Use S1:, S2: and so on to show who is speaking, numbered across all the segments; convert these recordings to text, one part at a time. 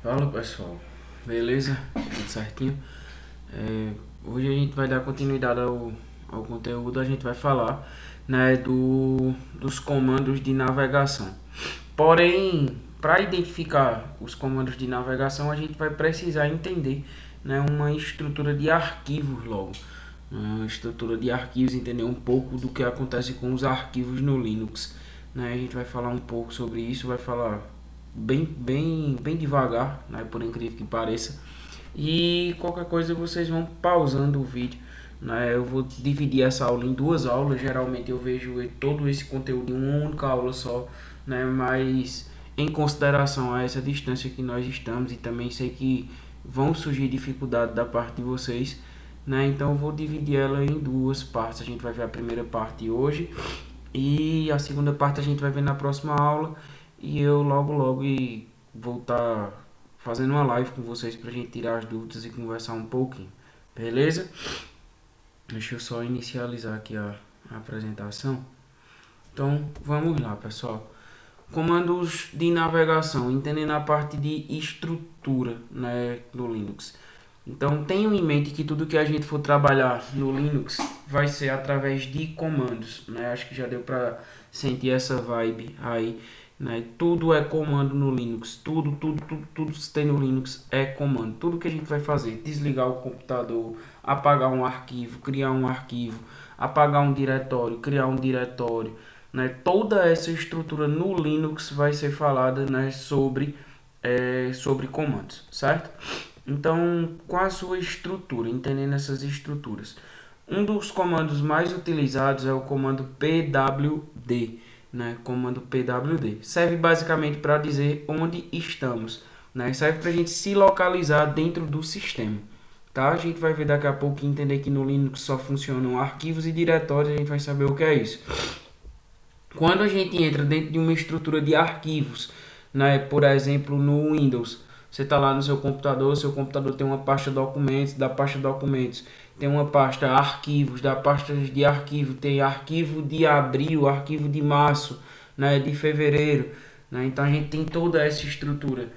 S1: Fala pessoal, beleza? Tudo certinho? Hoje a gente vai dar continuidade ao conteúdo, a gente vai falar, né, dos comandos de navegação. Porém, para identificar os comandos de navegação, a gente vai precisar entender, né, uma estrutura de arquivos logo. Uma estrutura de arquivos, entender um pouco do que acontece com os arquivos no Linux. Né? A gente vai falar um pouco sobre isso, vai falar bem devagar, né? Por incrível que pareça. E qualquer coisa vocês vão pausando o vídeo. Né? Eu vou dividir essa aula em duas aulas. Geralmente eu vejo todo esse conteúdo em uma única aula só, né? Mas em consideração a essa distância que nós estamos e também sei que vão surgir dificuldades da parte de vocês, né? Então eu vou dividir ela em duas partes. A gente vai ver a primeira parte hoje e a segunda parte a gente vai ver na próxima aula. E eu logo vou estar fazendo uma live com vocês pra gente tirar as dúvidas e conversar um pouquinho. Beleza? Deixa eu só inicializar aqui a apresentação. Então, vamos lá, pessoal. Comandos de navegação, entendendo a parte de estrutura, né, do Linux. Então, tenham em mente que tudo que a gente for trabalhar no Linux vai ser através de comandos, né? Acho que já deu para sentir essa vibe aí, né? Tudo é comando no Linux, tudo que tem no Linux é comando. Tudo que a gente vai fazer, desligar o computador, apagar um arquivo, criar um arquivo, apagar um diretório, criar um diretório, né? Toda essa estrutura no Linux vai ser falada, né, sobre comandos, certo? Então, com a sua estrutura, entendendo essas estruturas, um dos comandos mais utilizados é o comando pwd, né? Comando pwd serve basicamente para dizer onde estamos, né? Serve para a gente se localizar dentro do sistema, tá? A gente vai ver daqui a pouco e entender que no Linux só funcionam arquivos e diretórios. A gente vai saber o que é isso. Quando a gente entra dentro de uma estrutura de arquivos, né, por exemplo, no Windows, você está lá no seu computador tem uma pasta documentos, da pasta documentos tem uma pasta arquivos, da pasta de arquivo tem arquivo de abril, arquivo de março, né, de fevereiro, né, então a gente tem toda essa estrutura.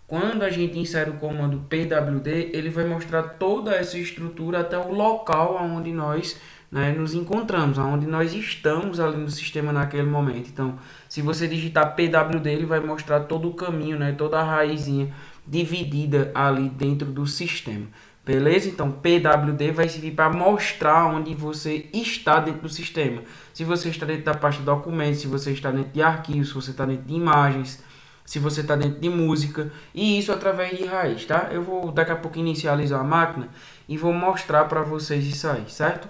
S1: Quando a gente insere o comando pwd, ele vai mostrar toda essa estrutura até o local onde nós, né, nos encontramos, onde nós estamos ali no sistema naquele momento. Então, se você digitar pwd, ele vai mostrar todo o caminho, né, toda a raizinha dividida ali dentro do sistema. Beleza? Então, pwd vai servir para mostrar onde você está dentro do sistema. Se você está dentro da pasta documentos, se você está dentro de arquivos, se você está dentro de imagens, se você está dentro de música, e isso através de raiz, tá? Eu vou daqui a pouco inicializar a máquina e vou mostrar para vocês isso aí, certo?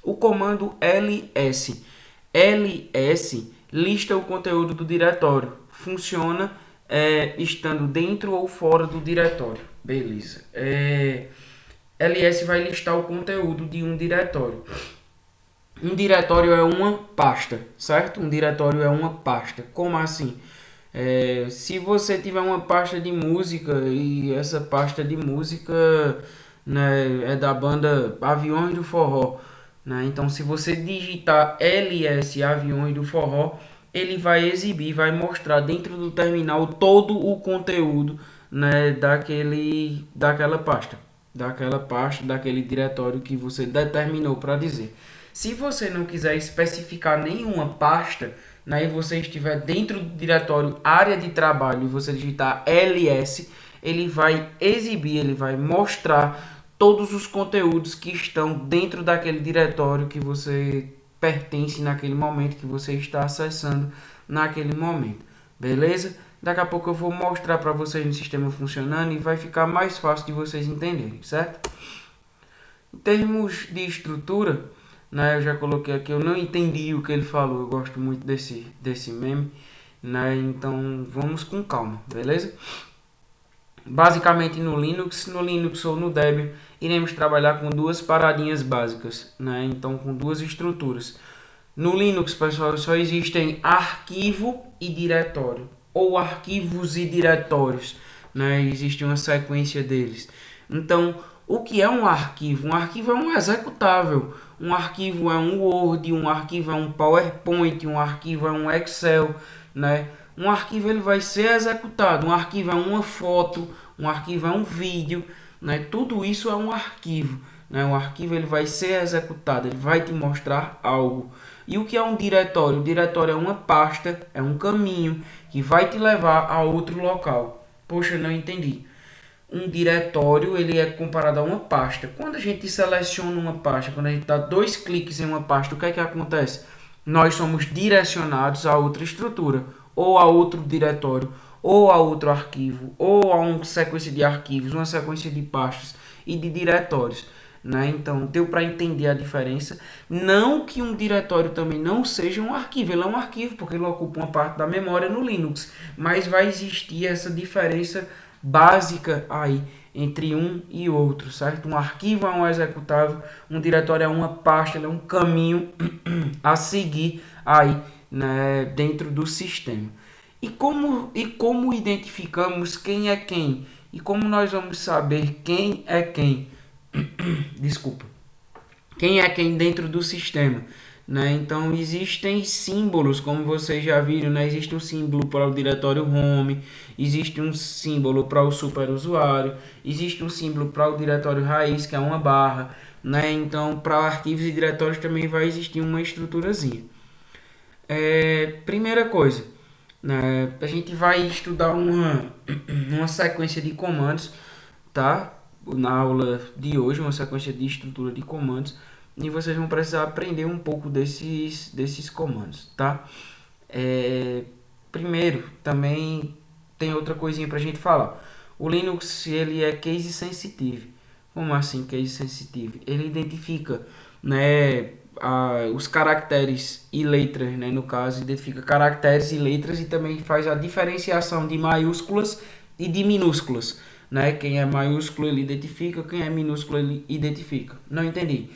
S1: O comando ls lista o conteúdo do diretório, funciona estando dentro ou fora do diretório, beleza? Ls vai listar o conteúdo de um diretório. Um diretório é uma pasta, certo? Um diretório é uma pasta. Como assim? Se você tiver uma pasta de música e essa pasta de música, né, é da banda Aviões do Forró, né? Então, se você digitar ls Aviões do Forró, ele vai exibir, vai mostrar dentro do terminal todo o conteúdo, né, daquela pasta, daquele diretório que você determinou para dizer. Se você não quiser especificar nenhuma pasta, né, e você estiver dentro do diretório área de trabalho e você digitar ls, ele vai exibir, ele vai mostrar todos os conteúdos que estão dentro daquele diretório que você pertence naquele momento, que você está acessando naquele momento. Beleza? Daqui a pouco eu vou mostrar para vocês no sistema funcionando e vai ficar mais fácil de vocês entenderem, certo? Em termos de estrutura, né, eu já coloquei aqui, eu não entendi o que ele falou, eu gosto muito desse meme, né, então vamos com calma, beleza? Basicamente no Linux ou no Debian, iremos trabalhar com duas paradinhas básicas, né, então com duas estruturas. No Linux, pessoal, só existem arquivo e diretório, ou arquivos e diretórios, né, existe uma sequência deles. Então, o que é um arquivo? Um arquivo é um executável. Um arquivo é um Word, um arquivo é um PowerPoint, um arquivo é um Excel, né? Um arquivo ele vai ser executado, um arquivo é uma foto, um arquivo é um vídeo, né? Tudo isso é um arquivo, né? Um arquivo ele vai ser executado, ele vai te mostrar algo. E o que é um diretório? O diretório é uma pasta, é um caminho que vai te levar a outro local. Poxa, não entendi. Um diretório ele é comparado a uma pasta. Quando a gente seleciona uma pasta, quando a gente dá 2 cliques em uma pasta, o que é que acontece? Nós somos direcionados a outra estrutura, ou a outro diretório, ou a outro arquivo, ou a uma sequência de arquivos, uma sequência de pastas e de diretórios. Né? Então, deu para entender a diferença. Não que um diretório também não seja um arquivo, ele é um arquivo porque ele ocupa uma parte da memória no Linux, mas vai existir essa diferença básica aí entre um e outro, certo? Um arquivo é um executável, um diretório é uma pasta, ele é um caminho a seguir aí, né, dentro do sistema. E como identificamos quem é quem? E como nós vamos saber quem é quem? Desculpa. Quem é quem dentro do sistema? Né? Então existem símbolos, como vocês já viram, né? Existe um símbolo para o diretório home, existe um símbolo para o superusuário, existe um símbolo para o diretório raiz, que é uma barra, né? Então para arquivos e diretórios também vai existir uma estruturazinha. Primeira coisa, né? A gente vai estudar uma sequência de comandos, tá? Na aula de hoje, uma sequência de estrutura de comandos, e vocês vão precisar aprender um pouco desses comandos, tá? Primeiro, também tem outra coisinha para a gente falar. O Linux ele é case sensitive. Como assim case sensitive? Ele identifica, né, os caracteres e letras, né, no caso, identifica caracteres e letras e também faz a diferenciação de maiúsculas e de minúsculas. Né? Quem é maiúsculo ele identifica, quem é minúsculo ele identifica. Não entendi.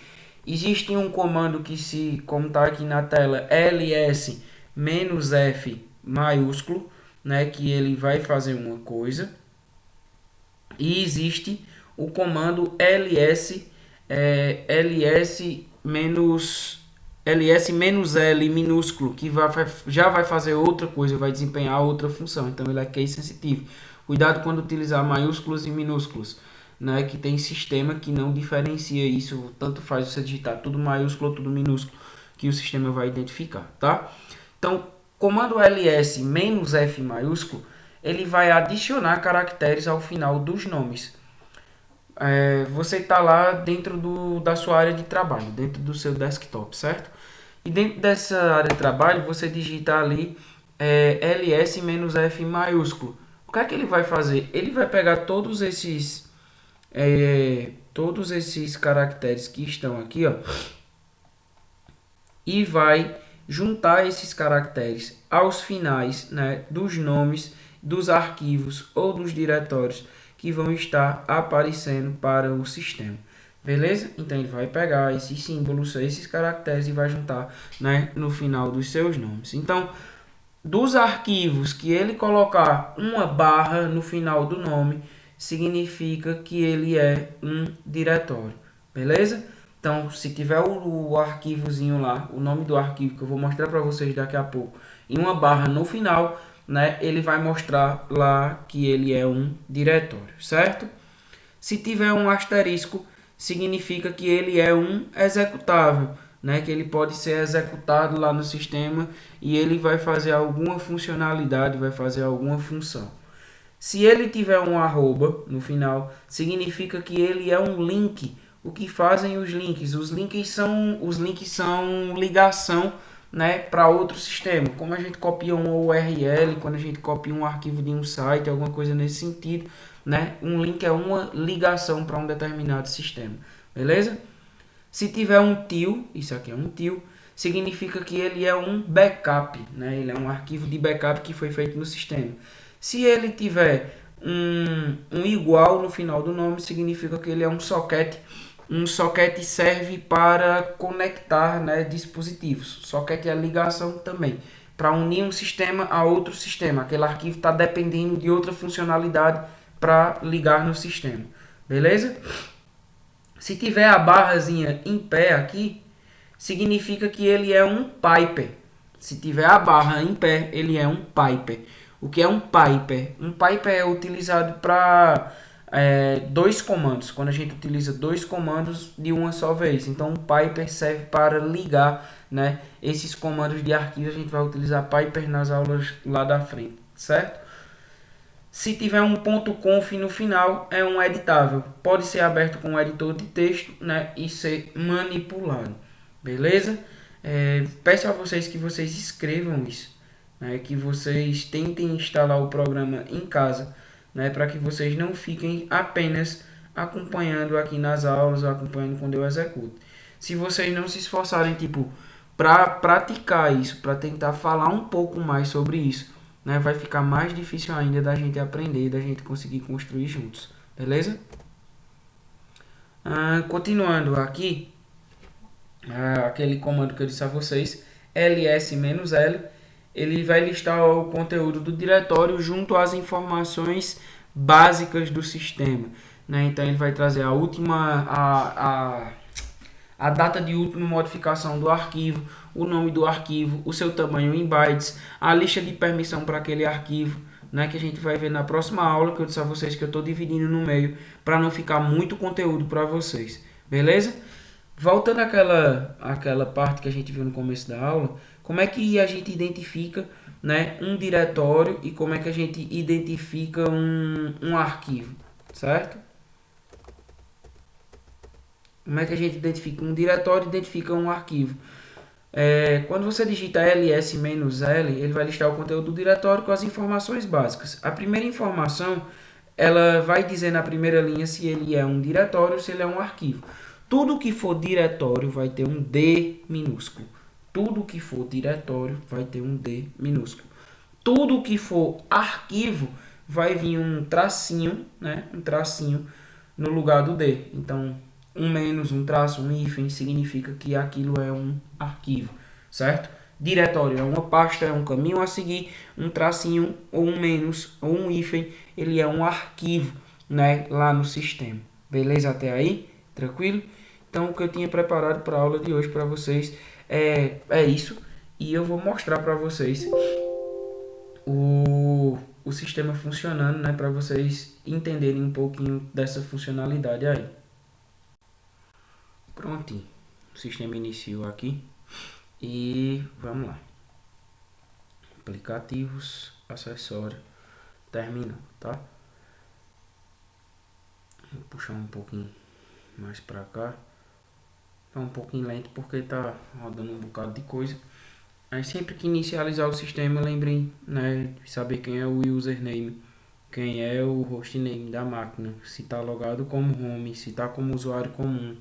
S1: Existe um comando que como está aqui na tela, ls-f maiúsculo, né? Que ele vai fazer uma coisa. E existe o comando ls-l minúsculo, que já vai fazer outra coisa, vai desempenhar outra função. Então ele é case sensitivo. Cuidado quando utilizar maiúsculos e minúsculos, né? Que tem sistema que não diferencia isso, tanto faz você digitar tudo maiúsculo ou tudo minúsculo, que o sistema vai identificar, tá? Então, comando ls-f maiúsculo, ele vai adicionar caracteres ao final dos nomes. Você está lá dentro da sua área de trabalho, dentro do seu desktop, certo? E dentro dessa área de trabalho, você digita ali ls-f maiúsculo. O que é que ele vai fazer? Ele vai pegar todos esses caracteres que estão aqui, ó, e vai juntar esses caracteres aos finais, né, dos nomes dos arquivos ou dos diretórios que vão estar aparecendo para o sistema. Beleza? Então ele vai pegar esses símbolos, esses caracteres e vai juntar, né, no final dos seus nomes. Então, dos arquivos que ele colocar uma barra no final do nome, significa que ele é um diretório. Beleza? Então, se tiver o arquivozinho lá, o nome do arquivo que eu vou mostrar para vocês daqui a pouco, e uma barra no final, né, ele vai mostrar lá que ele é um diretório, certo? Se tiver um asterisco, significa que ele é um executável, né, que ele pode ser executado lá no sistema e ele vai fazer alguma funcionalidade, vai fazer alguma função. Se ele tiver um arroba no final, significa que ele é um link. O que fazem os links? Os links são ligação, né, para outro sistema. Como a gente copia uma URL, quando a gente copia um arquivo de um site, alguma coisa nesse sentido, né? Um link é uma ligação para um determinado sistema. Beleza? Se tiver um til, isso aqui é um til, significa que ele é um backup, né? Ele é um arquivo de backup que foi feito no sistema. Se ele tiver um igual no final do nome, significa que ele é um socket. Um socket serve para conectar, né, dispositivos. Socket é a ligação também, para unir um sistema a outro sistema. Aquele arquivo está dependendo de outra funcionalidade para ligar no sistema. Beleza? Se tiver a barrazinha em pé aqui, significa que ele é um piper, Se tiver a barra em pé, ele é um piper. O que é um piper? Um piper é utilizado para dois comandos, quando a gente utiliza dois comandos de uma só vez. Então, um piper serve para ligar, né, esses comandos de arquivo. A gente vai utilizar piper nas aulas lá da frente, certo? Se tiver um .conf no final, é um editável. Pode ser aberto com um editor de texto, né, e ser manipulado. Beleza? Peço a vocês que vocês escrevam isso, né, que vocês tentem instalar o programa em casa, né, para que vocês não fiquem apenas acompanhando aqui nas aulas, ou acompanhando quando eu executo. Se vocês não se esforçarem, tipo, para praticar isso, para tentar falar um pouco mais sobre isso, né, vai ficar mais difícil ainda da gente aprender, da gente conseguir construir juntos, beleza? Continuando aqui, aquele comando que eu disse a vocês, ls-l, ele vai listar o conteúdo do diretório junto às informações básicas do sistema, né? Então ele vai trazer a última a data de última modificação do arquivo, o nome do arquivo, o seu tamanho em bytes, a lista de permissão para aquele arquivo, né, que a gente vai ver na próxima aula, que eu disse a vocês que eu estou dividindo no meio para não ficar muito conteúdo para vocês, beleza? Voltando àquela parte que a gente viu no começo da aula, como é que a gente identifica, né, um diretório e como é que a gente identifica um arquivo, certo? Como é que a gente identifica um diretório e identifica um arquivo? Quando você digita ls-l, ele vai listar o conteúdo do diretório com as informações básicas. A primeira informação, ela vai dizer na primeira linha se ele é um diretório ou se ele é um arquivo. Tudo que for diretório vai ter um D minúsculo. Tudo que for diretório vai ter um D minúsculo. Tudo que for arquivo vai vir um tracinho, né? Um tracinho no lugar do D. Então, um menos, um traço, um hífen significa que aquilo é um arquivo, certo? Diretório é uma pasta, é um caminho a seguir. Um tracinho ou um menos ou um hífen, ele é um arquivo, né? Lá no sistema. Beleza até aí? Tranquilo? Então, o que eu tinha preparado para a aula de hoje para vocês é isso. E eu vou mostrar para vocês o sistema funcionando, né? Para vocês entenderem um pouquinho dessa funcionalidade aí. Prontinho. O sistema iniciou aqui. E vamos lá. Aplicativos, acessório, terminou, tá? Vou puxar um pouquinho mais para cá. Tá um pouquinho lento porque tá rodando um bocado de coisa. Aí sempre que inicializar o sistema, lembrem, né, de saber quem é o username, quem é o hostname da máquina, se tá logado como home, se tá como usuário comum,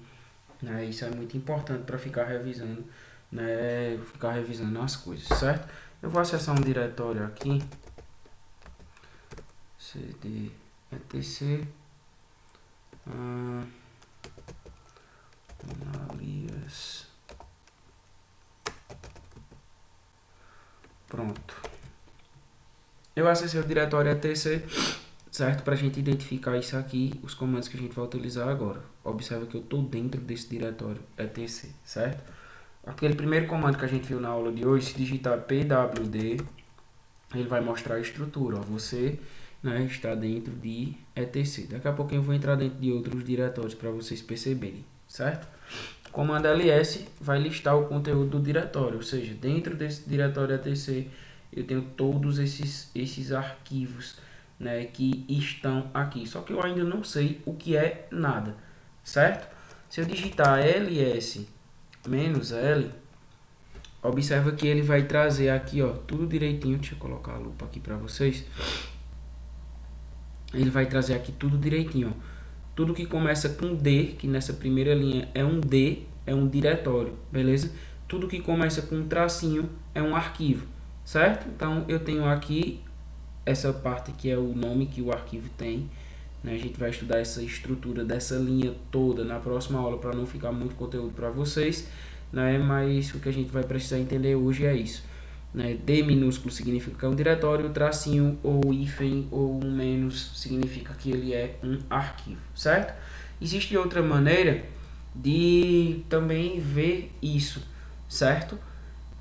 S1: né? Isso é muito importante para ficar revisando, né, ficar revisando as coisas, certo? Eu vou acessar um diretório aqui, cd etc alias. Pronto. Eu acessei o diretório etc, certo? Para a gente identificar isso aqui, os comandos que a gente vai utilizar agora. Observa que eu estou dentro desse diretório etc, certo? Aquele primeiro comando que a gente viu na aula de hoje, se digitar pwd, ele vai mostrar a estrutura. Ó, você, né, está dentro de etc. Daqui a pouquinho eu vou entrar dentro de outros diretórios para vocês perceberem, certo? O comando ls vai listar o conteúdo do diretório, ou seja, dentro desse diretório etc eu tenho todos esses arquivos, né, que estão aqui. Só que eu ainda não sei o que é nada, certo? Se eu digitar ls-l, observa que ele vai trazer aqui, ó, tudo direitinho. Deixa eu colocar a lupa aqui para vocês. Ele vai trazer aqui tudo direitinho, ó. Tudo que começa com D, que nessa primeira linha é um D, é um diretório, beleza? Tudo que começa com um tracinho é um arquivo, certo? Então eu tenho aqui essa parte que é o nome que o arquivo tem, né? A gente vai estudar essa estrutura dessa linha toda na próxima aula para não ficar muito conteúdo para vocês, né? Mas o que a gente vai precisar entender hoje é isso, né? D minúsculo significa que é um diretório, tracinho ou hífen ou um menos significa que ele é um arquivo, certo? Existe outra maneira de também ver isso, certo?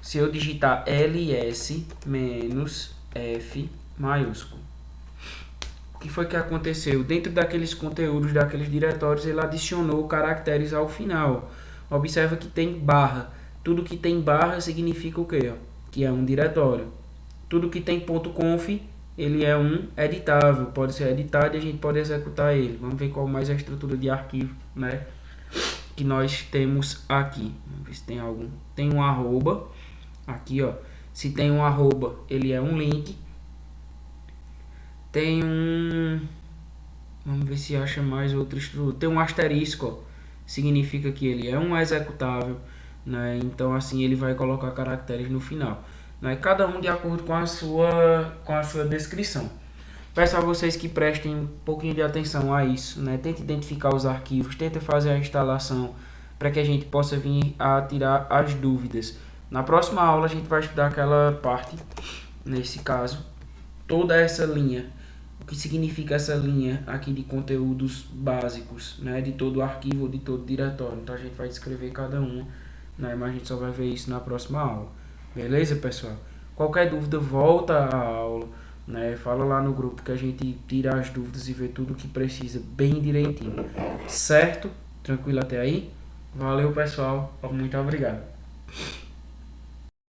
S1: se eu digitar ls menos f maiúsculo. O que foi que aconteceu? Dentro daqueles conteúdos, daqueles diretórios, ele adicionou caracteres ao final. Observa que tem barra. Tudo que tem barra significa o quê? Que é um diretório. Tudo que tem .conf, ele é um editável. Pode ser editado e a gente pode executar ele. Vamos ver qual mais é a estrutura de arquivo, né, que nós temos aqui. Vamos ver se tem algum. Tem um arroba. Aqui, ó. Se tem um arroba, ele é um link. Tem um... Vamos ver se acha mais outra estrutura. Tem um asterisco, ó. Significa que ele é um executável, né? Então assim ele vai colocar caracteres no final, né? Cada um de acordo com a sua descrição. Peço a vocês que prestem um pouquinho de atenção a isso, né? Tente identificar os arquivos, tente fazer a instalação para que a gente possa vir a tirar as dúvidas. Na próxima aula a gente vai estudar aquela parte, nesse caso, toda essa linha. O que significa essa linha aqui de conteúdos básicos, né, de todo o arquivo ou de todo o diretório. Então a gente vai descrever cada uma, né, mas a gente só vai ver isso na próxima aula. Beleza, pessoal? Qualquer dúvida, volta à aula, né, fala lá no grupo que a gente tira as dúvidas e vê tudo o que precisa bem direitinho. Certo? Tranquilo até aí? Valeu, pessoal. Muito obrigado.